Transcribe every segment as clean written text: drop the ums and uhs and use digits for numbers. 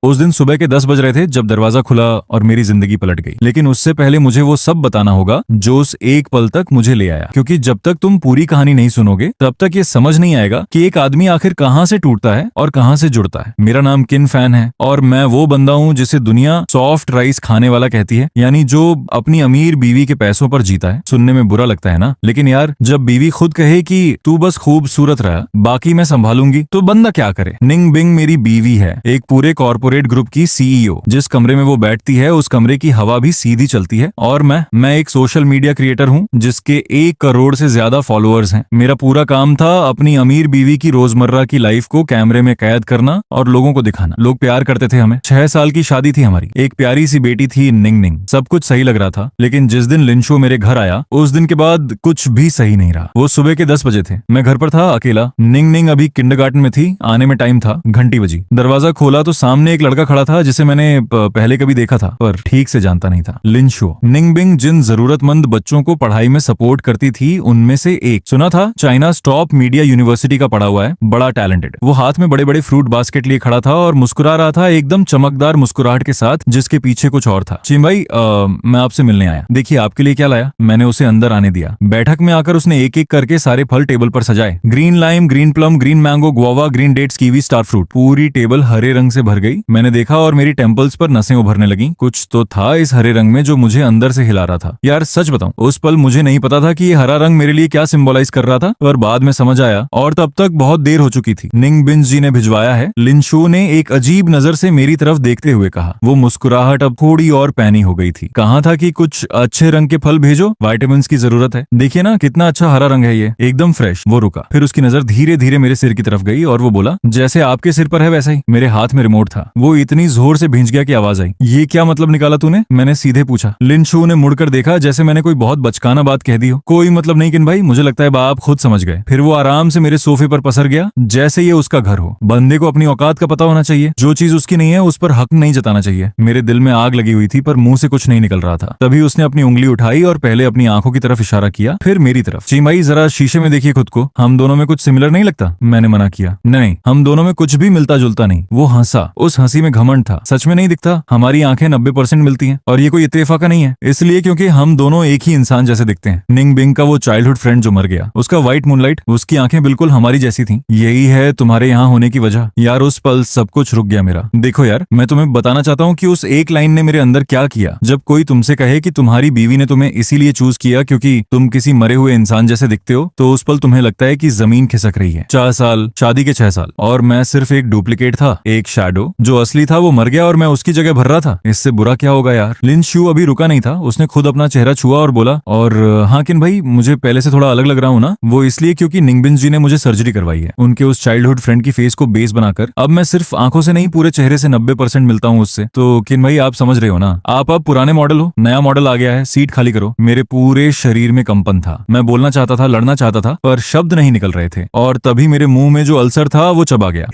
उस दिन सुबह के 10 बज रहे थे जब दरवाजा खुला और मेरी जिंदगी पलट गई। लेकिन उससे पहले मुझे वो सब बताना होगा जो उस एक पल तक मुझे ले आया, क्योंकि जब तक तुम पूरी कहानी नहीं सुनोगे तब तक ये समझ नहीं आएगा कि एक आदमी आखिर कहाँ से टूटता है और कहाँ से जुड़ता है। मेरा नाम किन फैन है और मैं वो बंदा हूँ जिसे दुनिया सॉफ्ट राइस खाने वाला कहती है, यानी जो अपनी अमीर बीवी के पैसों पर जीता है। सुनने में बुरा लगता है ना, लेकिन यार जब बीवी खुद कहे कि तू बस खूबसूरत रहा, बाकी मैं संभालूंगी, तो बंदा क्या करे। निंग बिंग मेरी बीवी है, एक पूरे कॉर्पोरेट ग्रुप की सीईओ। जिस कमरे में वो बैठती है उस कमरे की हवा भी सीधी चलती है। और मैं एक सोशल मीडिया क्रिएटर हूँ जिसके 1 करोड़ से ज्यादा फॉलोअर्स हैं। मेरा पूरा काम था अपनी अमीर बीवी की रोजमर्रा की लाइफ को कैमरे में कैद करना और लोगों को दिखाना। लोग प्यार करते थे हमें। 6 साल की शादी थी हमारी, एक प्यारी सी बेटी थी निंग निंग। सब कुछ सही लग रहा था, लेकिन जिस दिन लिंशो मेरे घर आया उस दिन के बाद कुछ भी सही नहीं रहा। वो सुबह के 10 बजे थे, मैं घर पर था अकेला। निंग निंग अभी किंडरगार्टन में थी, आने में टाइम था। घंटी बजी, दरवाजा खोला तो सामने एक लड़का खड़ा था जिसे मैंने पहले कभी देखा था पर ठीक से जानता नहीं था। लिंशो। निंग बिंग जिन जरूरतमंद बच्चों को पढ़ाई में सपोर्ट करती थी उनमें से एक। सुना था चाइना टॉप मीडिया यूनिवर्सिटी का पढ़ा हुआ है, बड़ा टैलेंटेड। वो हाथ में बड़े बड़े फ्रूट बास्केट लिए खड़ा था और मुस्कुरा रहा था, एकदम चमकदार मुस्कुराहट के साथ जिसके पीछे कुछ और था। चिम भाई, मैं आपसे मिलने आया। देखिए आपके लिए क्या लाया। मैंने उसे अंदर आने दिया। बैठक में आकर उसने एक एक करके सारे फल टेबल पर सजाए। Green lime, green plum, green mango, guava, green dates, kiwi, star fruit. पूरी टेबल हरे रंग से भर गई। मैंने देखा और मेरी टेम्पल्स पर नसें उभरने लगी। कुछ तो था इस हरे रंग में जो मुझे अंदर से हिला रहा था। यार सच बताऊं, उस पल मुझे नहीं पता था कि ये हरा रंग मेरे लिए क्या सिंबलाइज कर रहा था, पर बाद में समझ आया और तब तक बहुत देर हो चुकी थी। निंग बिंग जी ने भिजवाया है। लिंशो ने एक अजीब नजर से मेरी तरफ देखते हुए कहा। वो मुस्कुराहट अब थोड़ी और पैनी हो गई थी। कहा था कि कुछ अच्छे रंग के फल भेजो, विटामिन्स की जरूरत है। देखिए ना कितना अच्छा हरा रंग है, ये एकदम फ्रेश। वो रुका, फिर उसकी नजर धीरे धीरे मेरे सिर की तरफ गई और वो बोला, जैसे आपके सिर पर है वैसा ही। मेरे हाथ में रिमोट था। वो इतनी जोर से भींच गया कि आवाज आई। ये क्या मतलब निकाला तूने? मैंने सीधे पूछा। लिंशो ने मुड़कर देखा जैसे मैंने कोई बहुत बचकाना बात कह दी हो। कोई मतलब नहीं किन भाई, मुझे लगता है आप खुद समझ गए। फिर वो आराम से मेरे सोफे पर पसर गया जैसे ये उसका घर हो। बंदे को अपनी औकात का पता होना चाहिए। जो चीज उसकी नहीं है उस पर हक नहीं जताना चाहिए। मेरे दिल में आग लगी हुई थी पर मुंह से कुछ नहीं निकल रहा था। तभी उसने अपनी उंगली उठाई और पहले अपनी आंखों की तरफ इशारा किया, फिर मेरी तरफ। चीमाई जरा शीशे में देखिए खुद को, हम दोनों में कुछ सिमिलर नहीं लगता? मैंने मना किया। नहीं, हम दोनों में कुछ भी मिलता जुलता नहीं। वो हंसा। उस हंसी में घमंड था। सच में नहीं दिखता? हमारी आंखें 90% मिलती हैं और ये कोई इत्तेफाक नहीं है, इसलिए क्योंकि हम दोनों एक ही इंसान जैसे दिखते हैं। निंग बिंग का वो चाइल्डहुड फ्रेंड जो मर गया, उसका व्हाइट मूनलाइट, उसकी आंखें बिल्कुल हमारी जैसी थी। यही है तुम्हारे यहाँ होने की वजह। यार उस पल सब कुछ रुक गया मेरा। देखो यार, मैं तुम्हें बताना चाहता हूँ कि उस एक लाइन ने मेरे अंदर क्या किया। जब कोई तुमसे कहे कि तुम्हारी बीवी ने तुम्हें इसीलिए चूज किया क्योंकि तुम किसी मरे हुए इंसान जैसे दिखते हो, तो उस पल तुम्हें लगता है कि जमीन खिसक रही है। 4 साल, शादी के 6 साल, और मैं सिर्फ एक डुप्लीकेट था, एक शैडो। जो असली था वो मर गया और मैं उसकी जगह भर रहा था। इससे बुरा क्या होगा यार। लिंशो अभी रुका नहीं था। उसने खुद अपना चेहरा छुआ और बोला, और हाँ किन भाई, मुझे पहले से थोड़ा अलग लग रहा हूँ ना? वो इसलिए क्योंकि निंग बिंग जी ने मुझे सर्जरी करवाई है। उनके उस चाइल्डहुड फ्रेंड की फेस को बेस बनाकर अब मैं सिर्फ आंखों से नहीं पूरे चेहरे से 90% मिलता हूँ उससे। तो किन भाई आप समझ रहे हो ना? आप अब पुराने मॉडल हो, नया मॉडल आ गया है, सीट खाली करो। मेरे पूरे शरीर में कंपन था। मैं बोलना चाहता था, लड़ना चाहता था, पर शब्द नहीं निकल रहे थे। और तभी मेरे मुंह में जो अल्सर था वो चबा गया।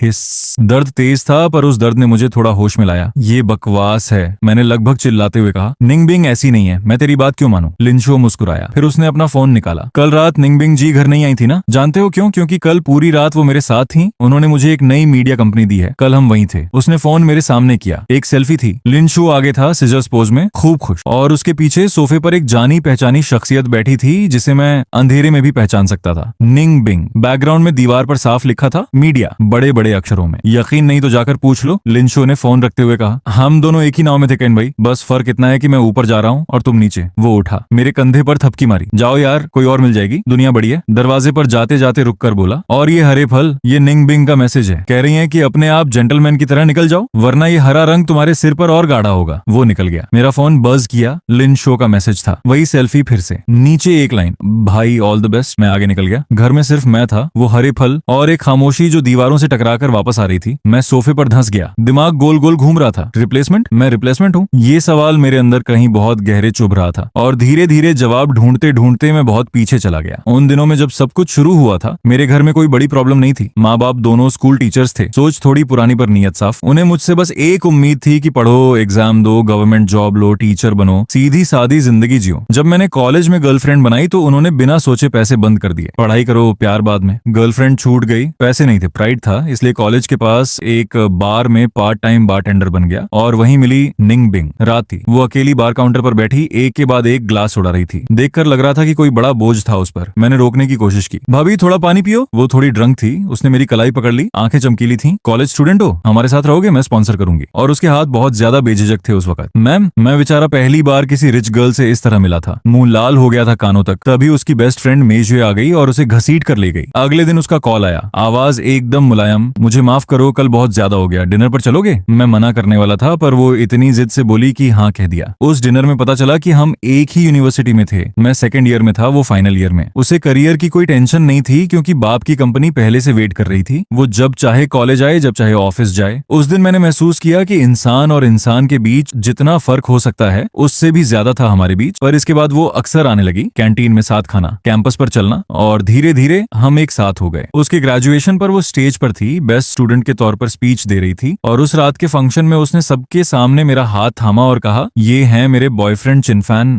दर्द तेज था पर उस दर्द ने मुझे थोड़ा होश में लाया। ये बकवास है, मैंने लगभग चिल्लाते हुए कहा। निंग बिंग ऐसी नहीं है, मैं तेरी बात क्यों मानूं? लिंशो मुस्कुराया। फिर उसने अपना फोन निकाला। कल रात निंग बिंग जी घर नहीं आई थी ना? जानते हो क्यों? क्योंकि कल पूरी रात वो मेरे साथ थी। उन्होंने मुझे एक नई मीडिया कंपनी दी है। कल हम वहीं थे। उसने फोन मेरे सामने किया। एक सेल्फी थी। लिंशो आगे था सिजर्स पोज में, खूब खुश, और उसके पीछे सोफे पर एक जानी पहचानी शख्सियत बैठी थी जिसे मैं अंधेरे में भी पहचान सकता था। निंग बिंग। बैकग्राउंड में दीवार पर साफ लिखा था मीडिया, बड़े बड़े अक्षरों में। यकीन नहीं तो जाकर पूछ लो। लिंशो ने फोन रखते हुए कहा। हम दोनों एक ही नाव में थे कैन भाई, बस फर्क इतना है कि मैं ऊपर जा रहा हूँ और तुम नीचे। वो उठा, मेरे कंधे पर थपकी मारी। जाओ यार, कोई और मिल जाएगी, दुनिया बड़ी है। दरवाजे पर जाते जाते रुक कर बोला, और ये हरे फल, ये निंग बिंग का मैसेज है। कह रही है कि अपने आप जेंटलमैन की तरह निकल जाओ, वरना ये हरा रंग तुम्हारे सिर पर और गाढ़ा होगा। वो निकल गया। मेरा फोन बज किया। लिंशो का मैसेज था। वही सेल्फी फिर से। नीचे एक लाइन, भाई ऑल द बेस्ट। मैं आगे निकल गया। घर में सिर्फ मैं था, वो हरे फल और एक खामोशी जो दीवारों से टकराकर वापस आ रही थी। मैं सोफे पर धंस गया। दिमाग गोल गोल घूम रहा था। रिप्लेसमेंट? मैं रिप्लेसमेंट हूँ? ये सवाल मेरे अंदर कहीं बहुत गहरे चुभ रहा था और धीरे धीरे जवाब ढूंढते ढूंढते मैं बहुत पीछे चला गया। उन दिनों में जब सब कुछ शुरू हुआ था, मेरे घर में कोई बड़ी प्रॉब्लम नहीं थी। माँ बाप दोनों स्कूल टीचर्स थे। सोच थोड़ी पुरानी पर नीयत साफ। उन्हें मुझसे बस एक उम्मीद थी कि पढ़ो, एग्जाम दो, गवर्नमेंट जॉब लो, टीचर बनो, सीधी सादी जिंदगी जियो। जब मैंने कॉलेज में गर्लफ्रेंड बनाई तो उन्होंने बिना सोचे पैसे बंद कर दिए। पढ़ाई करो, प्यार बाद में। गर्लफ्रेंड छूट गई, पैसे नहीं थे, प्राइड था, इसलिए कॉलेज के पास एक बार में पार्ट टाइम बारटेंडर बन गया और वहीं मिली निंग बिंग। रात थी, वो अकेली बार काउंटर पर बैठी एक के बाद एक ग्लास उड़ा रही थी। देखकर लग रहा था कि कोई बड़ा बोझ था उस पर। मैंने रोकने की कोशिश की। भाभी थोड़ा पानी पियो। वो थोड़ी ड्रंक थी, उसने मेरी कलाई पकड़ ली, आंखें चमकीली थी। कॉलेज स्टूडेंट हो, हमारे साथ रहोगे, मैं स्पॉन्सर करूंगी। और उसके हाथ बहुत ज्यादा बेझिझक थे उस वक्त। मैम, मैं बेचारा पहली बार किसी रिच गर्ल से इस तरह मिला था। मुंह लाल हो गया था कानों तक। तभी उसकी बेस्ट फ्रेंड मेजुए आ गई और उसे घसीट कर ले गई। अगले दिन उसका कॉल आया, आवाज एकदम मुलायम, मुझे माफ करो, कल बहुत ज्यादा हो गया, डिनर पर चलोगे? मैं मना करने वाला था पर वो इतनी जिद से बोली कि हाँ कह दिया। उस डिनर में पता चला कि हम एक ही यूनिवर्सिटी में थे। मैं सेकंड ईयर में था, वो फाइनल ईयर में। उसे करियर की कोई टेंशन नहीं थी क्योंकि बाप की कंपनी पहले से वेट कर रही थी। वो जब चाहे कॉलेज आए, जब चाहे ऑफिस जाए। उस दिन मैंने महसूस किया कि इंसान और इंसान के बीच जितना फर्क हो सकता है उससे भी ज्यादा था हमारे बीच। पर इसके बाद वो अक्सर आने लगी, कैंटीन में साथ खाना, कैंपस पर चलना, और धीरे धीरे हम एक साथ हो गए। उसके ग्रेजुएशन पर वो स्टेज पर थी, बेस्ट स्टूडेंट के तौर पर स्पीच दे रही थी और उस रात के फंक्शन में उसने सबके सामने मेरा हाथ थामा और कहा, ये है मेरे बॉयफ्रेंड चिनफैन,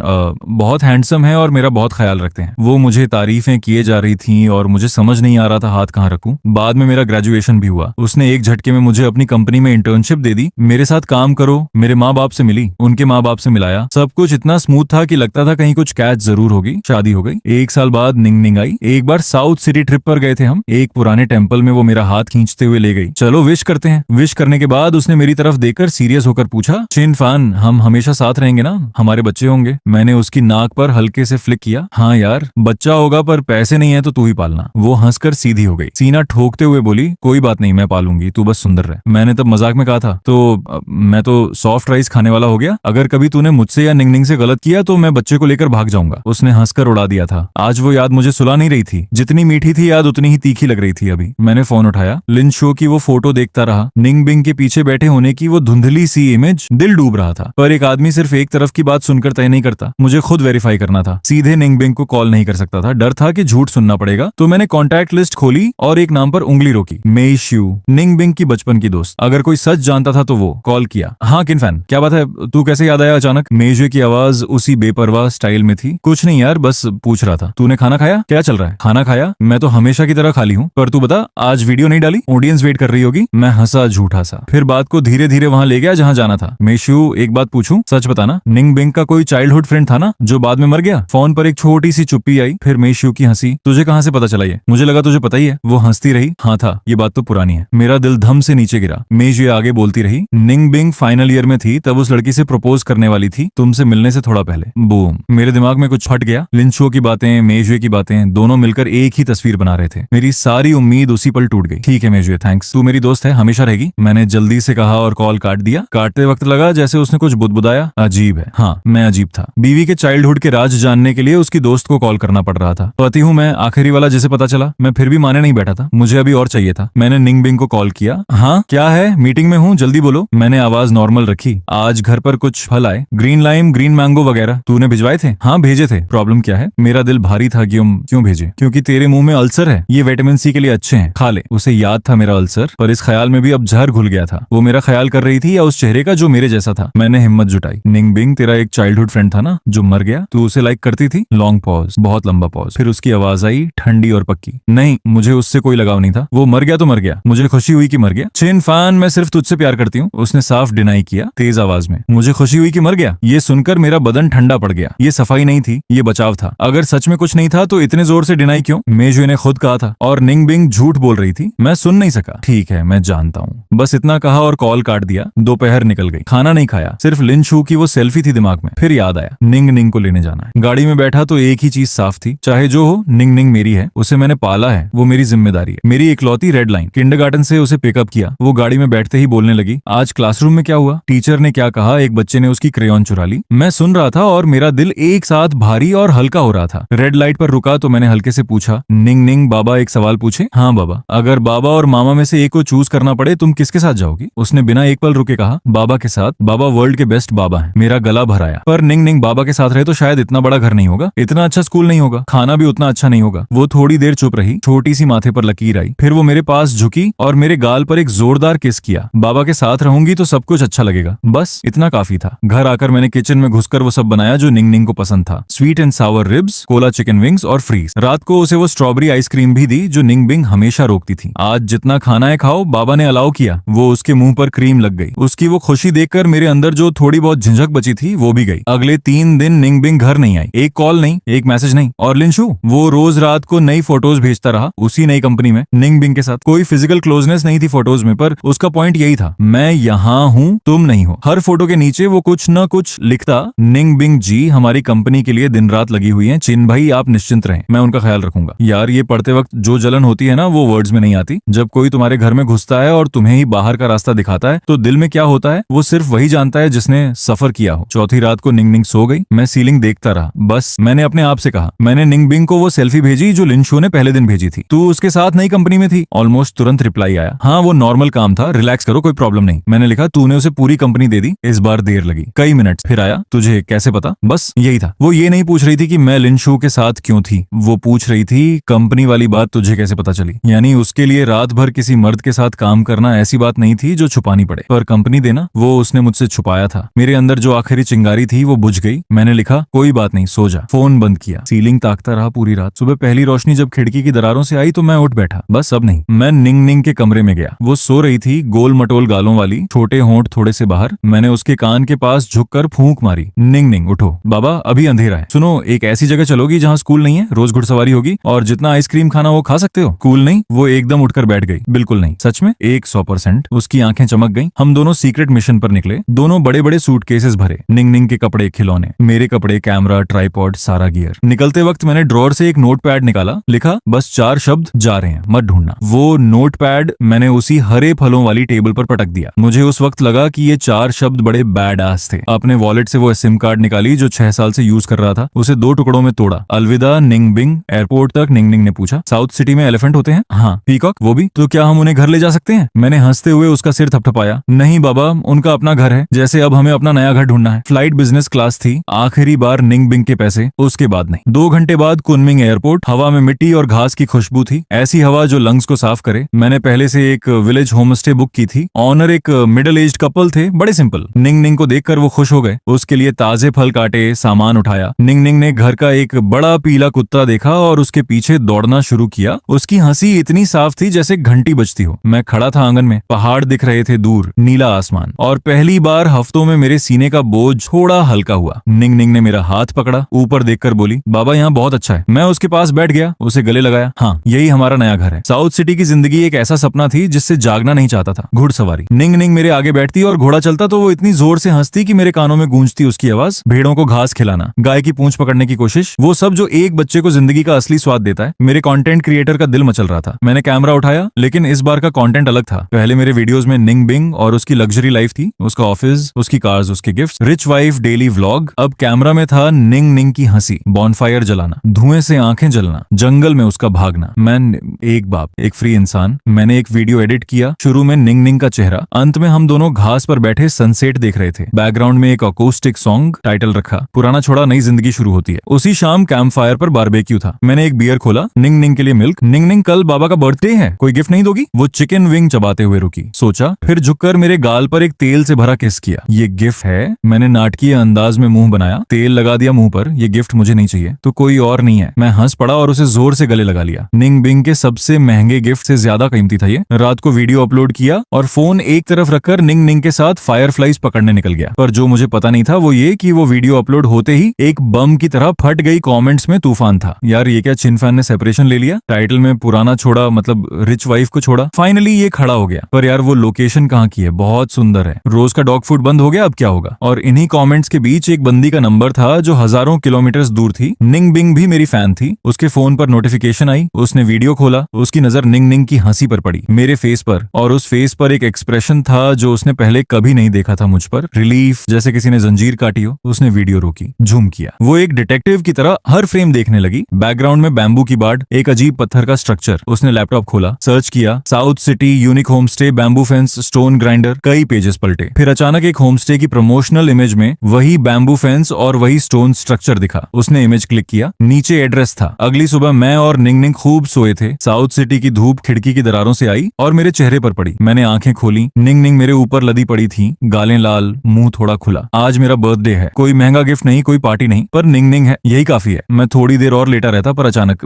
बहुत हैंडसम है और मेरा बहुत ख्याल रखते हैं। वो मुझे तारीफें किए जा रही थी और मुझे समझ नहीं आ रहा था हाथ कहाँ रखूं। बाद में मेरा ग्रेजुएशन भी हुआ। उसने एक झटके में मुझे अपनी कंपनी में इंटर्नशिप दे दी। मेरे साथ काम करो, मेरे माँ बाप से मिली, उनके माँ बाप से मिलाया। सब कुछ इतना स्मूथ था कि लगता था कहीं कुछ कैच जरूर होगी। शादी हो गई। एक साल बाद निंग निंग आई। एक बार साउथ सिटी ट्रिप पर गए थे हम। एक पुराने टेम्पल में वो मेरा हाथ खींचते हुए ले गई। चलो विश करते हैं। विश करने के बाद उसने मेरी तरफ देखकर सीरियस होकर पूछा, चिनफैन, हम हमेशा साथ रहेंगे ना? हमारे बच्चे होंगे? मैंने उसकी नाक पर हल्के से फ्लिक किया। हाँ यार, बच्चा होगा पर पैसे नहीं है तो तू ही पालना। वो हंसकर सीधी हो गई, सीना ठोकते हुए बोली, कोई बात नहीं, मैं पालूंगी, तू बस सुंदर रहे। मैंने तब मजाक में कहा था, तो मैं तो सॉफ्ट राइस खाने वाला हो गया। अगर कभी तूने मुझसे या निंग निंग से गलत किया तो मैं बच्चे को लेकर भाग जाऊंगा। उसने हंसकर उड़ा दिया था। आज वो याद मुझे सुला नहीं रही थी। जितनी मीठी थी याद उतनी ही तीखी लग रही थी अभी। मैंने फोन उठाया, लिन शो की वो फोटो देखता रहा। निंग बिंग के पीछे बैठे होने की वो धुंधली सी इमेज, दिल डूब रहा था। पर एक आदमी सिर्फ एक तरफ की बात सुनकर तय नहीं करता, मुझे खुद वेरीफाई करना था। सीधे निंग बिंग को कॉल नहीं कर सकता था, डर था कि झूठ सुनना पड़ेगा। तो मैंने कॉन्टैक्ट लिस्ट खोली और एक नाम पर उंगली रोकी, मेई श्यू, निंग बिंग की बचपन की दोस्त। अगर कोई सच जानता था तो वो। कॉल किया। हाँ किनफैन, क्या बात है, तू कैसे याद आया अचानक? मेजुए की आवाज उसी बेपरवाह स्टाइल में थी। कुछ नहीं यार, बस पूछ रहा था, तूने खाना खाया? क्या चल रहा है? खाना खाया? मैं तो हमेशा की तरह खाली हूँ, पर तू बता, आज वीडियो नहीं डाली? ऑडियंस वेट कर रही होगी। मैं हंसा झूठा सा, फिर बात को धीरे धीरे वहां ले गया जहां जाना था। मेशू, एक बात पूछूं, सच बताना, निंग बिंग का कोई चाइल्डहुड फ्रेंड था ना जो बाद में मर गया? फोन पर एक छोटी सी चुप्पी आई, फिर मेशू की हंसी। तुझे कहां से पता चला ये? मुझे लगा तुझे पता ही है। वो हंसती रही। हाँ था, ये बात तो पुरानी है। मेरा दिल धम से नीचे गिरा। मेशू आगे बोलती रही, निंग बिंग फाइनल ईयर में थी, तब उस लड़की से प्रपोज करने वाली थी, तुमसे मिलने से थोड़ा पहले। बूम, मेरे दिमाग में कुछ फट गया। लिंशो की बातें, मेजुए की बातें, दोनों मिलकर एक ही तस्वीर बना रहे थे। मेरी सारी उम्मीद उसी पल टूट गई। ठीक है मेजुए, थैंक्स, तू मेरी दोस्त है, हमेशा रहेगी। मैंने जल्दी से कहा और कॉल काट दिया। काटते वक्त लगा जैसे उसने कुछ बुदबुदाया। अजीब है। हाँ, मैं अजीब था। बीवी के चाइल्डहुड के राज जानने के लिए उसकी दोस्त को कॉल करना पड़ रहा था। पति हूँ मैं, आखिरी वाला जिसे पता चला। मैं फिर भी माने नहीं बैठा था, मुझे अभी और चाहिए था। मैंने निंग बिंग को कॉल किया। हाँ क्या है, मीटिंग में हूँ, जल्दी बोलो। मैंने आवाज नॉर्मल रखी। आज घर पर कुछ फल आए, ग्रीन लाइम, ग्रीन मैंगो वगैरह। तूने भिजवाए थे? हाँ भेजे थे। प्रॉब्लम क्या है? मेरा दिल भारी था। क्यों भेजे? क्योंकि तेरे मुंह में अल्सर है, ये विटामिन सी के लिए अच्छे हैं, खा ले। उसे याद था मेरा अल्सर, पर इस ख्याल में भी अब जहर घुल गया था। वो मेरा ख्याल कर रही थी या उस चेहरे का जो मेरे जैसा था? मैंने हिम्मत जुटाई। निंग बिंग, तेरा एक चाइल्डहुड फ्रेंड था ना जो मर गया, तू उसे लाइक करती थी? लॉन्ग पॉज, बहुत लंबा पॉज, फिर उसकी आवाज आई, ठंडी और पक्की, नहीं मुझे उससे कोई लगाव नहीं था। वो मर गया तो मर गया, मुझे खुशी हुई कि मर गया। चिनफैन, मैं सिर्फ तुझसे प्यार करती हूँ। उसने साफ डिनाई किया, तेज आवाज में। मुझे खुशी हुई कि मर गया, ये सुनकर मेरा बदन ठंडा पड़ गया। ये सफाई नहीं थी, ये बचाव था। अगर सच में कुछ नहीं था तो इतने जोर से डिनाई क्यों? मेजुए ने खुद कहा था। और निंग बिंग झूठ बोल रही थी, मैं सुन नहीं सका। ठीक है, मैं जानता हूँ। बस इतना कहा और कॉल काट दिया। दोपहर निकल गई, खाना नहीं खाया, सिर्फ लिन शू की वो सेल्फी थी दिमाग में। फिर याद आया, निंग निंग को लेने जाना है। गाड़ी में बैठा तो एक ही चीज साफ थी, चाहे जो हो, निंग निंग मेरी है, उसे मैंने पाला है, वो मेरी जिम्मेदारी है, मेरी इकलौती रेड लाइन। किंडरगार्टन से उसे पिकअप किया। वो गाड़ी में बैठते ही बोलने लगी, आज क्लासरूम में क्या हुआ? टीचर ने क्या कहा, एक बच्चे ने उसकी क्रेयॉन चुरा ली। मैं सुन रहा था और मेरा दिल एक साथ भारी और हल्का हो रहा था। रेड लाइट पर रुका तो मैंने हल्के से पूछा, निंग निंग, बाबा एक सवाल पूछे? हाँ बाबा। अगर बाबा और मामा में से एक को चूज करना पड़े, तुम किसके साथ जाओगी? उसने बिना एक पल रुके कहा, बाबा के साथ। बाबा वर्ल्ड के बेस्ट बाबा हैं। मेरा गला भर आया। पर निंग निंग बाबा के साथ रहे तो शायद इतना बड़ा घर नहीं होगा, इतना अच्छा स्कूल नहीं होगा, खाना भी उतना अच्छा नहीं होगा। वो थोड़ी देर चुप रही, छोटी सी माथे पर लकीर आई, फिर वो मेरे पास झुकी और मेरे गाल पर एक जोरदार किस किया। बाबा के साथ रहूंगी तो सब कुछ अच्छा लगेगा, बस इतना काफी था। घर आकर मैंने किचन में घुसकर वो सब बनाया जो निंग निंग को पसंद था, sweet and Sawar ribs, Cola chicken wings और फ्रीज। रात को उसे वो स्ट्रॉबेरी आइसक्रीम भी दी जो निंग बिंग हमेशा रोकती थी। आज जितना खाना है खाओ, बाबा ने अलाउ किया। वो तो उसके मुंह पर क्रीम लग गई। उसकी वो खुशी देखकर मेरे अंदर जो थोड़ी बहुत झिझक बची थी वो भी गई। अगले 3 दिन निंगबिंग घर नहीं आई, एक कॉल नहीं, एक मैसेज नहीं। और लिंशु वो रोज रात को नई फोटोज भेजता रहा उसी नई कंपनी में निंगबिंग के साथ। कोई फिजिकल क्लोजनेस नहीं थी फोटोज में, पर उसका पॉइंट यही था, मैं यहाँ हूँ, तुम नहीं हो। हर फोटो के नीचे वो कुछ न कुछ लिखता, निंगबिंग जी हमारी कंपनी के लिए दिन रात लगी हुई है, चिन भाई आप निश्चिंत रहें, मैं उनका ख्याल रखूंगा। यार ये पढ़ते वक्त जो जलन होती है ना वो वर्ड्स में नहीं आती। जब कोई तुम्हारे घर में घुसता है और तुम्हें ही बाहर का रास्ता दिखाता है तो दिल में क्या होता है वो सिर्फ वही जानता है जिसने सफर किया हो। चौथी रात को निंगबिंग सो गई, मैं सीलिंग देखता रहा। बस मैंने अपने आप से कहा, मैंने निंगबिंग को वो सेल्फी भेजी जो लिंशु ने पहले दिन भेजी थी। तू उसके साथ नई कंपनी में थी? ऑलमोस्ट तुरंत रिप्लाई आया, हाँ वो नॉर्मल काम था, रिलैक्स करो कोई प्रॉब्लम नहीं। मैंने लिखा, तूने उसे पूरी कंपनी दे दी? इस बार देर लगी, कई मिनट। फिर आया, तुझे कैसे पता? बस यही था। वो ये नहीं पूछ रही थी कि मैं लिंशु के साथ क्यों थी, वो पूछ रही थी कंपनी वाली बात तुझे कैसे पता चली। यानी उसके लिए रात भर किसी मर्द के साथ काम करना ऐसी बात नहीं थी जो छुपानी पड़े, पर कंपनी देना वो उसने मुझसे छुपाया था। मेरे अंदर जो आखिरी चिंगारी थी वो बुझ गई। मैंने लिखा, कोई बात नहीं, सो जा। फोन बंद किया, सीलिंग ताकता रहा पूरी रात। सुबह पहली रोशनी जब खिड़की की दरारों से आई तो मैं उठ बैठा। बस अब नहीं, मैं निंग के कमरे में गया। वो सो रही थी, गोल मटोल गालों वाली, छोटे होंठ थोड़े से बाहर। मैंने उसके कान के पास झुककर फूंक मारी, निंग उठो, बाबा अभी अंधेरा है। सुनो, एक ऐसी जगह चलोगी जहाँ स्कूल नहीं है, रोज घुड़सवारी होगी और जितना आइसक्रीम खाना वो खा सकते हो। कूल नहीं? वो एकदम उठकर बैठ गई। बिल्कुल नहीं। सच में? 100%। उसकी आंखें चमक गईं। हम दोनों सीक्रेट मिशन पर निकले। दोनों बड़े बड़े सूटकेसेस भरे, निंग के कपड़े, खिलौने, मेरे कपड़े, कैमरा, ट्राइपॉड, सारा गियर। निकलते वक्त मैंने ड्रॉर से एक नोटपैड निकाला, लिखा, बस 4 शब्द जा रहे हैं, मत ढूंढना। वो नोटपैड मैंने उसी हरे फलों वाली टेबल पर पटक दिया। मुझे उस वक्त लगा कि ये 4 शब्द बड़े बैड आस थे। अपने वॉलेट से वो सिम कार्ड निकाली जो 6 साल से यूज कर रहा था, उसे 2 टुकड़ों में तोड़ा। अलविदा निंगबिंग। एयरपोर्ट तक निंग ने पूछा, साउथ सिटी में एलिफेंट होते हैं? हाँ। पीकॉक? वो भी? तो क्या हम उन्हें घर ले जा सकते हैं? मैंने हंसते हुए उसका सिर थपथपाया। नहीं बाबा, उनका अपना घर है, जैसे अब हमें अपना नया घर ढूंढना है। फ्लाइट बिजनेस क्लास थी, आखिरी बार निंगबिंग के पैसे, उसके बाद नहीं। 2 घंटे बाद कुनमिंग एयरपोर्ट। हवा में मिट्टी और घास की खुशबू थी, ऐसी हवा जो लंग्स को साफ करे। मैंने पहले से एक विलेज होम स्टे बुक की थी। ऑनर एक मिडिल एज्ड कपल थे, बड़े सिंपल। निंग को देखकर वो खुश हो गए। उसके लिए ताजे फल काटे, सामान उठाया। निंग ने घर का एक बड़ा पीला कुत्ता देखा और उसके पीछे दौड़ना शुरू किया। उसकी हंसी इतनी साफ थी जैसे घंटी बजती हो। मैं खड़ा था आंगन में, पहाड़ दिख रहे थे दूर, नीला आसमान, और पहली बार हफ्तों में मेरे सीने का बोझ थोड़ा हल्का हुआ। निंग ने मेरा हाथ पकड़ा, ऊपर देखकर बोली, बाबा यहाँ बहुत अच्छा है। मैं उसके पास बैठ गया, उसे गले लगाया। हाँ, यही हमारा नया घर है। साउथ सिटी की जिंदगी एक ऐसा सपना थी जिससे जागना नहीं चाहता था। घुड़सवारी। निंग मेरे आगे बैठती और घोड़ा चलता तो वो इतनी जोर से हंसती कि मेरे कानों में गूंजती उसकी आवाज। भेड़ों को घास खिलाना, गाय की पूंछ पकड़ने की कोशिश, वो सब जो एक बच्चे को जिंदगी का असली स्वाद देता है। मेरे कंटेंट क्रिएटर का दिल मचल रहा था। मैंने कैमरा उठाया, लेकिन इस बार का कंटेंट अलग था। पहले मेरे वीडियोस में निंगबिंग और उसकी लग्जरी लाइफ थी, उसका ऑफिस, उसकी कार्स, उसके gifts, rich wife, daily vlog. अब कैमरा में था निंग की हंसी, बॉनफायर जलाना, धुएं से आंखें जलना, जंगल में उसका भागना। मैं एक बाप, एक फ्री इंसान। मैंने एक वीडियो एडिट किया, शुरू में निंग का चेहरा, अंत में हम दोनों घास पर बैठे सनसेट देख रहे थे। बैकग्राउंड में एक अकोस्टिक सॉन्ग, टाइटल रखा, पुराना छोड़ा नई जिंदगी शुरू होती है। उसी शाम कैंप फायर पर बारबेक्यू था। मैंने एक बियर खोला, निंग के लिए मिल्क। निंग कल बाबा का बर्थडे है, कोई गिफ्ट नहीं दोगी? वो चिकन विंग चबाते हुए रुकी, सोचा, फिर झुककर मेरे गाल पर एक तेल से भरा किस किया। ये गिफ्ट है? मैंने नाटकीय अंदाज में मुंह बनाया, तेल लगा दिया मुंह पर। ये गिफ्ट मुझे नहीं चाहिए, तो कोई और नहीं है। मैं हंस पड़ा और उसे जोर से गले लगा लिया। निंग के सबसे महंगे गिफ्ट से ज्यादा कीमती था ये। रात को वीडियो अपलोड किया और फोन एक तरफ रखकर निंग के साथ फायरफ्लाइज पकड़ने निकल गया। पर जो मुझे पता नहीं था वो ये कि वो वीडियो अपलोड होते ही एक बम की तरह फट गई। कमेंट्स में तूफान था, यार ये क्या चिनफैन ने सेपरेशन ले लिया? टाइटल में पुराना छोड़ा मतलब रिच वाइफ को छोड़ा। फाइनली ये खड़ा हो गया। पर यार वो लोकेशन कहाँ की है, बहुत सुंदर है। रोज का डॉग फूड बंद हो गया, अब क्या होगा? और इन्हीं कमेंट्स के बीच एक बंदी का नंबर था जो हजारों किलोमीटर दूर थी। निंग भी मेरी फैन थी। उसके फोन पर नोटिफिकेशन आई, उसने वीडियो खोला, उसकी नजर निंग की हंसी पर पड़ी, मेरे फेस पर, और उस फेस पर एक एक्सप्रेशन था जो उसने पहले कभी नहीं देखा था मुझ पर। रिलीफ, जैसे किसी ने जंजीर काटी हो। उसने वीडियो रोकी, झूम किया। वो एक डिटेक्टिव की तरह हर फ्रेम देखने लगी। बैकग्राउंड में बैम्बू की बाड़, एक अजीब पत्थर का स्ट्रक्चर। उसने लैपटॉप खोला, सर्च किया, south city, unique homestay, bamboo fence, stone grinder. कई पेजेस पलटे, फिर अचानक एक होमस्टे की प्रमोशनल इमेज में वही बैम्बू फेंस और वही स्टोन स्ट्रक्चर दिखा। उसने इमेज क्लिक किया, नीचे एड्रेस था। अगली सुबह मैं और निंग खूब सोए थे। साउथ सिटी की धूप खिड़की की दरारों से आई और मेरे चेहरे पर पड़ी। मैंने आंखें खोली, निंग मेरे ऊपर लदी पड़ी थी, गालें लाल, मुंह थोड़ा खुला। आज मेरा बर्थडे है, कोई महंगा गिफ्ट नहीं, कोई पार्टी नहीं, पर निंग है, यही काफी है। मैं थोड़ी देर और लेटा रहता, पर अचानक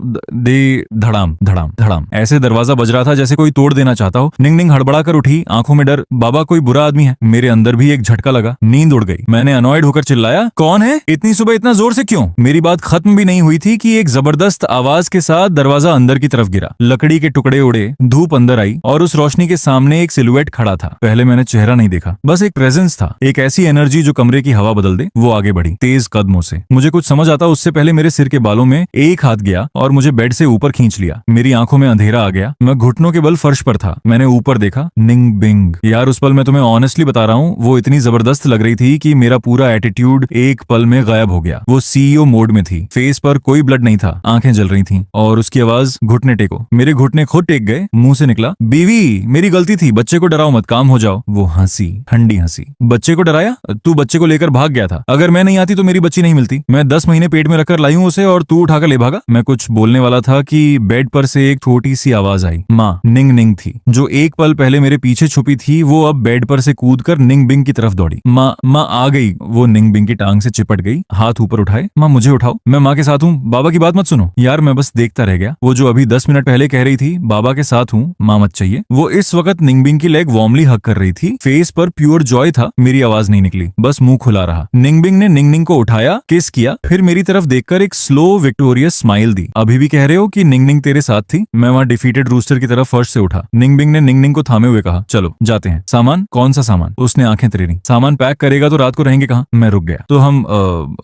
धड़ाम धड़ाम धड़ाम ऐसे दरवाजा बज रहा था जैसे कोई तोड़ देना चाहता हो। निंग हड़बड़ा कर कर उठी, आंखों में डर। बाबा कोई बुरा आदमी है। मेरे अंदर भी एक झटका लगा, नींद उड़ गई। मैंने अनॉयड होकर चिल्लाया, कौन है? इतनी सुबह इतना जोर से क्यों? मेरी बात खत्म भी नहीं हुई थी कि एक जबरदस्त आवाज के साथ दरवाजा अंदर की तरफ गिरा, लकड़ी के टुकड़े उड़े, धूप अंदर आई और उस रोशनी के सामने एक सिलुएट खड़ा था। पहले मैंने चेहरा नहीं देखा, बस एक प्रेजेंस था, एक ऐसी एनर्जी जो कमरे की हवा बदल दे। वो आगे बढ़ी तेज कदमों से। मुझे कुछ समझ आता उससे पहले मेरे सिर के बालों में एक हाथ गया और मुझे बेड से ऊपर खींच लिया। मेरी आंखों में अंधेरा आ गया। मैं घुटनों के बल फर्श पर था। मैंने ऊपर देखा, निंग बिंग। यार उस पल मैं तुम्हें ऑनेस्टली बता रहा हूँ, वो इतनी जबरदस्त लग रही थी कि मेरा पूरा एटीट्यूड एक पल में गायब हो गया। वो सीईओ मोड में थी, फेस पर कोई ब्लड नहीं था, आंखें जल रही थीं और उसकी आवाज, घुटने टेको। मेरे घुटने खुद टेक गए। मुंह से निकला, बीवी मेरी गलती थी, बच्चे को डराओ मत, काम हो जाओ। वो हंसी, ठंडी हंसी। बच्चे को डराया? तू बच्चे को लेकर भाग गया था। अगर मैं नहीं आती तो मेरी बच्ची नहीं मिलती। मैं 10 महीने पेट में रखकर लाई हूँ उसे और तू उठाकर ले भागा। मैं कुछ बोलने वाला था कि बेड पर से एक छोटी सी आवाज आई। माँ निंग निंग थी, जो एक पल पहले मेरे पीछे छुपी थी। वो अब बेड पर से कूदकर निंग बिंग की तरफ दौड़ी। माँ माँ आ गई। वो निंग बिंग की टांग से चिपट गई, हाथ ऊपर उठाए। माँ मुझे उठाओ, मैं माँ के साथ हूँ, बाबा की बात मत सुनो। यार मैं बस देखता रह गया। वो जो अभी 10 मिनट पहले कह रही थी बाबा के साथ हूँ, माँ मत चाहिए, वो इस वक्त निंग बिंग की लेग वार्मली हक कर रही थी। फेस पर प्योर जॉय था। मेरी आवाज नहीं निकली, बस मुंह खुला रहा। निंग बिंग ने निंग निंग को उठाया, किस किया, फिर मेरी तरफ देखकर एक स्लो विक्टोरियस स्माइल दी। अभी भी कह रहे हो कि निंग निंग तेरे साथ थी? मैं वहाँ डिफीटेड रूस्टर की तरफ फर्श से उठा। निंग बिंग ने निंग निंग को थामे हुए कहा, चलो जाते हैं। सामान? कौन सा सामान? उसने आंखें तरेरी। सामान पैक करेगा तो रात को रहेंगे कहाँ? मैं रुक गया। तो हम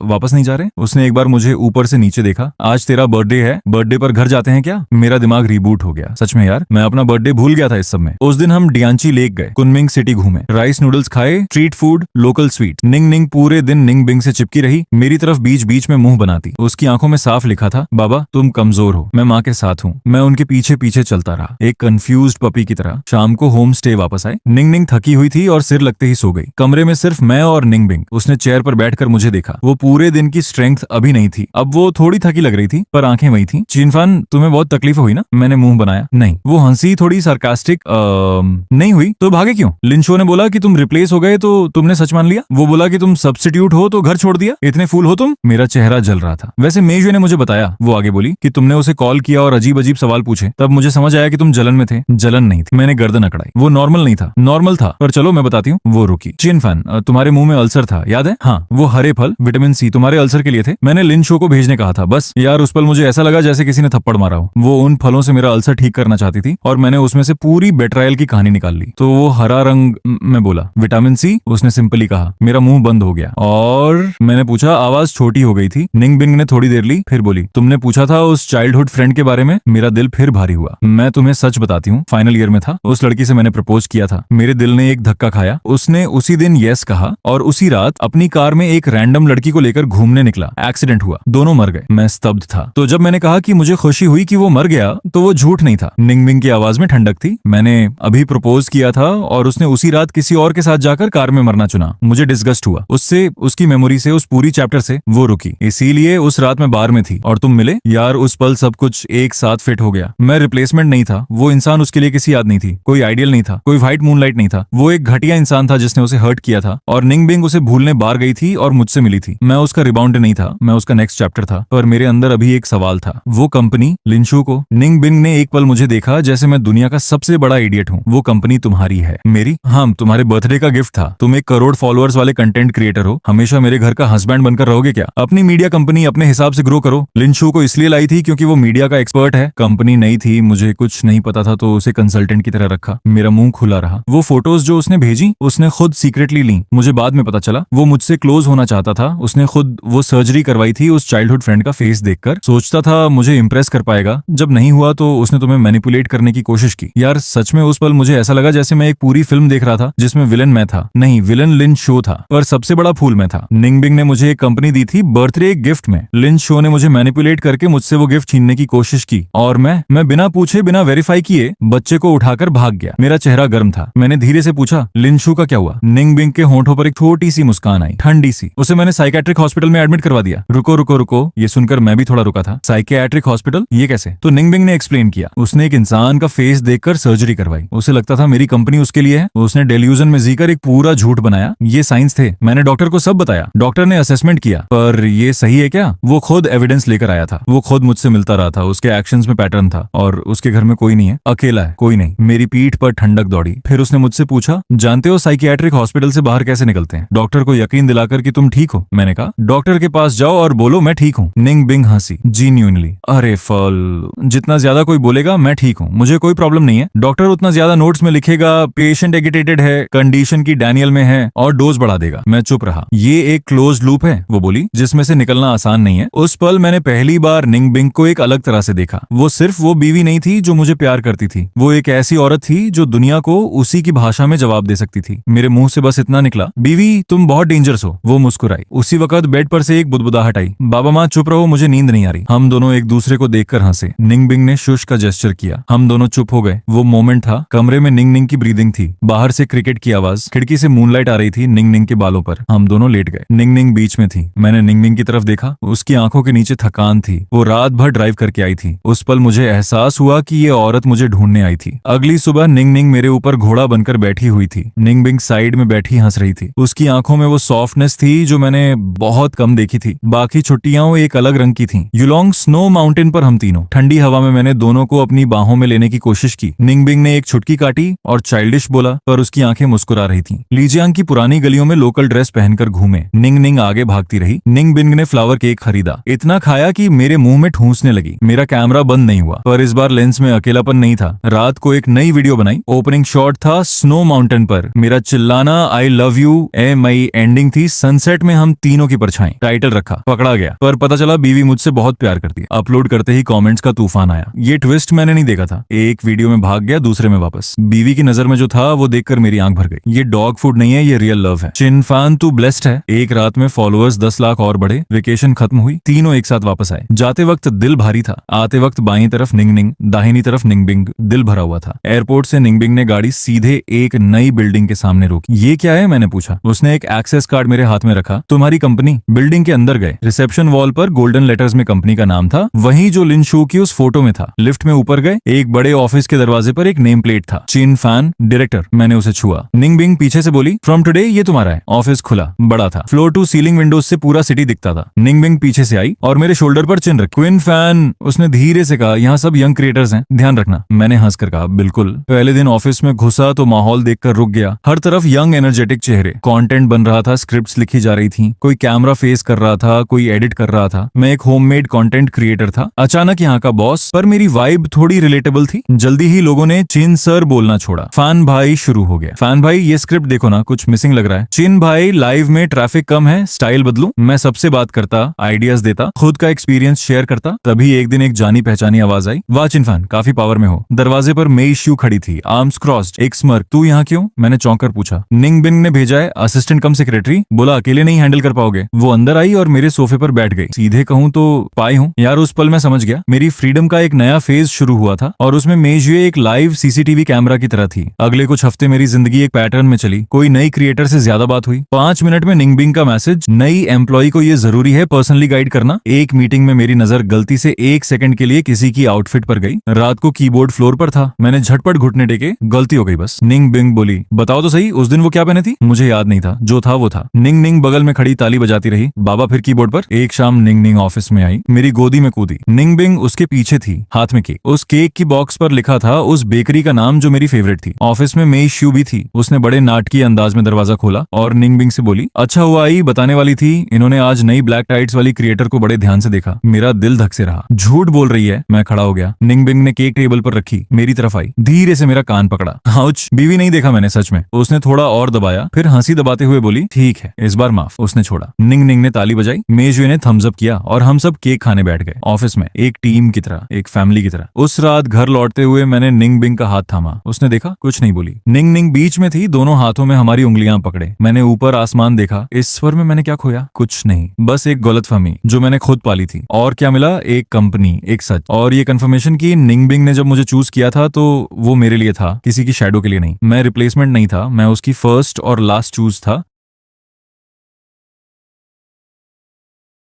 वापस नहीं जा रहे? उसने एक बार मुझे ऊपर से नीचे देखा। आज तेरा बर्थडे है, बर्थडे पर घर जाते हैं क्या? मेरा दिमाग रिबूट हो गया। सच में यार, मैं अपना बर्थडे भूल गया था इस सब में। उस दिन हम डियांची लेक गए, कुनमिंग सिटी घूमे, राइस नूडल्स खाए, स्ट्रीट फूड, लोकल स्वीट। निंग निंग पूरे दिन निंग बिंग से चिपकी रही, मेरी तरफ बीच बीच में मुंह बनाती। उसकी आंखों में साफ लिखा था, बाबा तुम कमजोर हो, मैं माँ के साथ हूँ। मैं उनके पीछे पीछे चलता रहा, एक कंफ्यूज्ड पपी की तरह। शाम को होम स्टे वापस आए। निंग निंग थकी हुई थी और सिर लगते ही सो गई। कमरे में सिर्फ मैं और निंग बिंग। उसने चेयर पर बैठकर मुझे देखा। वो पूरे दिन की स्ट्रेंथ अभी नहीं थी, अब वो थोड़ी थकी लग रही थी, पर आंखें वही थी। चिनफान तुम्हें बहुत तकलीफ हुई ना? मैंने मुंह बनाया, नहीं। वो हंसी थोड़ी सार्कास्टिक, नहीं हुई तो भागे क्यों? लिंशो ने बोला कि तुम रिप्लेस हो गए तो तुमने सच मान लिया। वो बोला कि तुम सब्स्टिट्यूट हो तो घर छोड़ दिया। इतने फूल हो तुम? मेरा चेहरा जल रहा था। वैसे मेजो ने मुझे बताया, वो आगे बोली, कि तुमने उसे कॉल किया और अजीब अजीब सवाल पूछे। तब मुझे समझ आया कि तुम जलन में थे। जलन नहीं थी, मैंने गर्दन अकड़ाई। वो नॉर्मल नहीं था। नॉर्मल था, पर चलो मैं बताती हूँ। वो रुकी। चिनफान तुम्हारे मुंह में अल्सर था, याद है? हाँ। वो हरे फल विटामिन सी तुम्हारे अल्सर के लिए थे। मैंने लिंशो को भेजने कहा था। बस यार उस पल मुझे ऐसा लगा जैसे किसी ने थप्पड़ मारा हो। वो उन फलों से मेरा अल्सर ठीक करना चाहती थी और मैंने उसमें से पूरी बेट्रायल की कहानी निकाल ली। तो वो हरा रंग, मैं बोला विटामिन सी। उसने सिंपली कहा। मेरा मुंह बंद हो गया और मैंने पूछा, आवाज छोटी हो गई थी। निंग बिंग ने थोड़ी देर ली, फिर बोली, तुमने पूछा था उस चाइल्डहुड फ्रेंड के बारे में? मेरा दिल फिर भारी हुआ। मैं तुम्हें सच बताती हूँ, फाइनल ईयर में था, उस लड़की से मैंने प्रपोज किया था। मेरे दिल ने एक धक्का खाया। उसने उसी दिन यस कहा और उसी रात अपनी कार में एक रैंडम लड़की को लेकर घूमने निकला। एक्सीडेंट हुआ, दोनों मर गए। मैं स्तब्ध था। तो जब मैंने कहा कि मुझे खुशी हुई कि वो मर गया, तो वो झूठ नहीं था। निंग बिंग की आवाज में ठंडक थी। मैंने अभी प्रपोज किया था और उसने उसी रात किसी और के साथ जाकर कार में मरना चुना। मुझे डिस्गस्ट हुआ उससे, उसकी मेमोरी से, उस पूरी चैप्टर से। वो रुकी, इसीलिए उस रात मैं बार में थी और तुम मिले। यार उस पल सब कुछ एक साथ फिट हो गया। मैं रिप्लेसमेंट नहीं था। वो इंसान उसके लिए किसी याद नहीं थी, कोई आइडियल नहीं था, कोई व्हाइट मूनलाइट नहीं था। वो एक घटिया इंसान था जिसने उसे हर्ट किया था और निंग बिंग उसे भूलने बाहर गई थी और मुझसे मिली थी। मैं उसका रिबाउंड नहीं था, मैं उसका नेक्स्ट चैप्टर था। पर मेरे अंदर अभी एक सवाल था, वो कंपनी, लिंशु को। निंग बिंग ने एक पल मुझे देखा जैसे मैं दुनिया का सबसे बड़ा इडियट हूँ। वो कंपनी तुम्हारी है। मेरी? हाँ, तुम्हारे बर्थडे का गिफ्ट था। तुम 1 करोड़ फॉलोअर्स वाले कंटेंट क्रिएटर हो, हमेशा मेरे घर का हस्बैंड बनकर रहोगे क्या? अपनी मीडिया कंपनी अपने हिसाब से ग्रो करो। लिंशु को इसलिए लाई थी क्योंकि वो मीडिया का एक्सपर्ट है। कंपनी नई थी, मुझे कुछ नहीं पता था, तो उसे कंसल्टेंट की तरह रखा। मेरा मुंह खुला रहा। वो फोटोज जो उसने भेजी, उसने खुद सीक्रेटली ली। मुझे बाद में पता चला वो मुझसे क्लोज होना चाहता था। उसने खुद वो सर्जरी करवाई थी उस चाइल्डहुड फ्रेंड का फेस देखकर। सोचता था मुझे इंप्रेस कर पाएगा। जब नहीं हुआ तो उसने तुम्हें मैनिपुलेट करने की कोशिश की। यार सच में उस पल मुझे ऐसा लगा जैसे मैं एक पूरी फिल्म देख रहा था जिसमें विलन मैं था। नहीं, विलन लिन शो था, पर सबसे बड़ा फूल मैं था। निंग बिंग ने मुझे एक कंपनी दी थी बर्थडे गिफ्ट में। लिन शो ने मुझे मैनिपुलेट करके मुझसे वो गिफ्ट छीनने की कोशिश की और मैं बिना पूछे, बिना वेरीफाई किए बच्चे को उठाकर भाग गया। मेरा चेहरा गर्म था। मैंने धीरे से पूछा, लिंशु का क्या हुआ? निंग बिंग के होंठों पर एक छोटी सी मुस्कान आई, ठंडी सी। उसे मैंने साइकेट्रिक हॉस्पिटल में एडमिट करवा दिया। रुको रुको रुको, ये सुनकर मैं भी थोड़ा रुका था। Psychiatric hospital? ये कैसे? तो निंग बिंग ने एक्सप्लेन किया। उसने एक इंसान का फेस देखकर सर्जरी करवाई। उसे लगता था मेरी कंपनी उसके लिए है। उसने डेल्यूजन में जीकर एक पूरा झूठ बनाया। ये साइंस थे। मैंने डॉक्टर को सब बताया। डॉक्टर ने असेसमेंट किया, पर ये सही है क्या? वो खुद एविडेंस लेकर आया था। वो खुद मुझसे मिलता रहा था। उसके एक्शंस में पैटर्न था और उसके घर में कोई नहीं है, अकेला है, कोई नहीं। मेरी पीठ पर ठंडक दौड़ी। फिर उसने मुझसे पूछा, जानते हो साइकियाट्रिक हॉस्पिटल से बाहर कैसे निकलते हैं? डॉक्टर को यकीन दिलाकर कि तुम ठीक हो। मैंने कहा, डॉक्टर के पास जाओ और बोलो मैं ठीक हूँ। निंग बिंग हंसी, जीन्यूनली। अरे फल, जितना ज्यादा कोई बोलेगा मैं ठीक हूँ, मुझे कोई प्रॉब्लम नहीं है। डॉक्टर उतना ज्यादा नोट्स में लिखेगा, पेशेंट एगिटेटेड है, कंडीशन की डैनियल में है और डोज बढ़ा देगा। मैं चुप रहा। ये एक क्लोज लूप है, वो बोली, जिसमें से निकलना आसान नहीं है। उस पल मैंने पहली बार निंग बिंग को एक अलग तरह से देखा। वो सिर्फ वो बीवी नहीं थी जो मुझे प्यार करती थी, वो एक ऐसी औरत थी जो दुनिया को उसी की भाषा में जवाब दे सकती थी। मेरे मुंह से बस इतना निकला, बीवी तुम बहुत डेंजरस हो। वो मुस्कुराई। उसी वक्त बेड पर से एक बुदबुदाहट आई, बाबा माँ चुप रहो, मुझे नींद नहीं आ रही। हम दोनों एक दूसरे को देखकर हंसे। निंग बिंग ने शुश का जेस्चर किया। हम दोनों चुप हो गए। वो मोमेंट था, कमरे में निंग निंग की ब्रीदिंग थी, बाहर से क्रिकेट की आवाज, खिड़की से मूनलाइट आ रही थी निंग निंग के बालों पर। हम दोनों लेट गए। निंग निंग बीच में थी। मैंने निंग निंग की तरफ देखा। उसकी आंखों के नीचे थकान थी। वो रात भर ड्राइव करके आई थी। उस पल मुझे एहसास हुआ कि ये औरत मुझे ढूंढने आई थी। अगली सुबह निंग निंग मेरे ऊपर घोड़ा बनकर बैठी हुई थी। निंग बिंग साइड में बैठी हंस रही थी। उसकी आंखों में वो सॉफ्टनेस थी जो मैंने बहुत कम देखी थी। बाकी छुट्टियां एक अलग रंग की थी। यूलोंग स्नो माउंटेन पर हम तीनों, ठंडी हवा में मैंने दोनों को अपनी बाहों में लेने की कोशिश की। निंग बिंग ने एक छुटकी काटी और चाइल्डिश बोला, पर उसकी आंखें मुस्कुरा रही थी। लीजियांग की पुरानी गलियों में लोकल ड्रेस पहनकर घूमे। निंग निंग आगे भागती रही। निंग बिंग ने फ्लावर केक खरीदा, इतना खाया कि मेरे मुंह में ठूंसने लगी। मेरा कैमरा बंद नहीं हुआ, पर इस बार लेंस में अकेलापन नहीं था। रात को एक नई वीडियो बनाई। ओपनिंग शॉट था स्नो माउंटेन पर, मेरा चिल्लाना आई लव यू ए मई। एंडिंग थी सनसेट में हम तीनों की परछाई। टाइटल रखा, पकड़ा गया। पर पता चला बीवी मुझसे बहुत प्यार करती है। अपलोड करते ही कमेंट्स का तूफान आया। ये ट्विस्ट मैंने नहीं देखा था। एक वीडियो में भाग गया, दूसरे में वापस। बीवी की नजर में जो था वो देखकर मेरी आंख भर गई। ये डॉग फूड नहीं है, ये रियल लव है। चिनफान तू ब्लेस्ड है। एक रात में फॉलोअर्स 10 लाख और बढ़े। वेकेशन खत्म हुई, तीनों एक साथ वापस आए। जाते वक्त दिल भारी था, आते वक्त बाईं तरफ निंग निंग, दाहिनी तरफ निंग बिंग, दिल भरा हुआ था। एयरपोर्ट से निंग बिंग ने गाड़ी सीधे एक नई बिल्डिंग के सामने रोकी। ये क्या है, मैंने पूछा। उसने एक एक्सेस कार्ड मेरे हाथ में रखा। तुम्हारी कंपनी। बिल्डिंग के अंदर गए। रिसेप्शन वॉल पर गोल्डन लेटर्स में कंपनी का नाम था, वही जो लिन शू की उस फोटो में था। लिफ्ट में ऊपर गए। एक बड़े ऑफिस के दरवाजे पर एक नेम प्लेट था, चिन फैन डायरेक्टर। मैंने उसे छुआ। निंग बिंग पीछे से बोली, फ्रॉम टुडे ये तुम्हारा है। ऑफिस खुला, बड़ा था, फ्लोर टू सीलिंग विंडोज से पूरा सिटी दिखता था। निंग बिंग पीछे से आई और मेरे शोल्डर पर चिन रखी। क्विन फैन, उसने धीरे से कहा, यहाँ सब यंग क्रिएटर्स हैं, ध्यान रखना। मैंने हंसकर कहा, बिल्कुल। पहले दिन ऑफिस में घुसा तो माहौल देखकर रुक गया। हर तरफ यंग एनर्जेटिक चेहरे। कंटेंट बन रहा था, स्क्रिप्ट्स लिखी जा रही थी, कोई कैमरा फेस कर रहा था, कोई एडिट कर रहा था। मैं एक होममेड कंटेंट क्रिएटर था, अचानक यहाँ का बॉस। पर मेरी वाइब थोड़ी रिलेटेबल थी। जल्दी ही लोगों ने चिन सर बोलना छोड़ा। फैन भाई शुरू हो गया। फैन भाई, ये स्क्रिप्ट देखो ना, कुछ मिसिंग लग रहा है। चिन भाई, लाइव में ट्रैफिक कम है, स्टाइल बदलूं। मैं सबसे बात करता, आइडियाज देता, खुद का एक्सपीरियंस शेयर करता। तभी एक दिन एक जानी पहचानी आवाज आई, वाह चिन फैन, काफी पावर में हो। दरवाजे पर मेई शू खड़ी थी, आर्म्स क्रॉस्ड, एक स्मर्क। तू यहाँ क्यों? मैंने चौंककर पूछा। निंग बिंग ने भेजा है, असिस्टेंट कम सेक्रेटरी, बोला अकेले नहीं हैंडल कर पाओगे। वो अंदर आई और मेरे सोफे पर बैठ गई। सीधे कहूं तो पाई हूं यार। उस पल मैं समझ गया, मेरी फ्रीडम का एक नया फेज शुरू हुआ था और उसमें मेजुए एक लाइव सीसीटीवी कैमरा की तरह थी। अगले कुछ हफ्ते मेरी जिंदगी एक पैटर्न में चली। कोई नई क्रिएटर से ज्यादा बात हुई। 5 मिनट में निंग बिंग का मैसेज, नई एम्प्लॉय को ये जरूरी है पर्सनली गाइड करना। एक मीटिंग में मेरी नजर गलती से 1 सेकंड के लिए किसी की आउटफिट पर गई। रात को कीबोर्ड फ्लोर पर था। मैंने झटपट घुटने टेके, गलती हो गई बस। निंग बिंग बोली, बताओ तो सही, उस दिन वो क्या पहने थी? मुझे याद नहीं था, जो था वो था। निंग निंग बगल में खड़ी ताली बजाती रही। बाबा फिर कीबोर्ड पर। एक शाम निंग निंग ऑफिस में आई, मेरी गोदी में कूदी। निंग बिंग उसके पीछे थी, हाथ में केक। उस केक की बॉक्स पर लिखा था उस बेकरी का नाम जो मेरी फेवरेट थी। ऑफिस में मेई शू भी थी। उसने बड़े नाटकीय अंदाज में दरवाजा खोला और निंग बिंग से बोली, अच्छा हुआ आई, बताने वाली थी, इन्होंने आज नई ब्लैक टाइट्स वाली क्रिएटर को बड़े ध्यान से देखा। मेरा दिल धक से रहा। झूठ बोल रही है। मैं खड़ा हो गया। निंग बिंग ने केक टेबल पर रखी, मेरी तरफ आई, धीरे से मेरा कान पकड़ा। आउच, बीवी नहीं देखा मैंने सच में। उसने थोड़ा और दबाया, फिर हंसी दबाते हुए बोली, ठीक है इस बार माफ। उसने छोड़ा। निंग निंग ने ताली बजाई, मेजुए ने थम्स अप किया और हम सब केक खाने बैठ गए। ऑफिस में एक टीम की तरह, एक फैमिली की तरह। उस रात घर लौटते हुए मैंने निंग बिंग का हाथ थामा। उसने देखा, कुछ नहीं बोली। निंग निंग बीच में थी, दोनों हाथों में हमारी उंगलियां पकड़े। मैंने ऊपर आसमान देखा। इस स्वर में मैंने क्या खोया? कुछ नहीं, बस एक गलतफहमी जो मैंने खुद पाली थी। और क्या मिला? एक कंपनी, एक सच और ये कंफर्मेशन की निंग बिंग ने जब मुझे चूज किया था तो वो मेरे लिए था, किसी की शैडो के लिए नहीं। मैं रिप्लेसमेंट नहीं था, मैं उसकी फर्स्ट और लास्ट चूज था।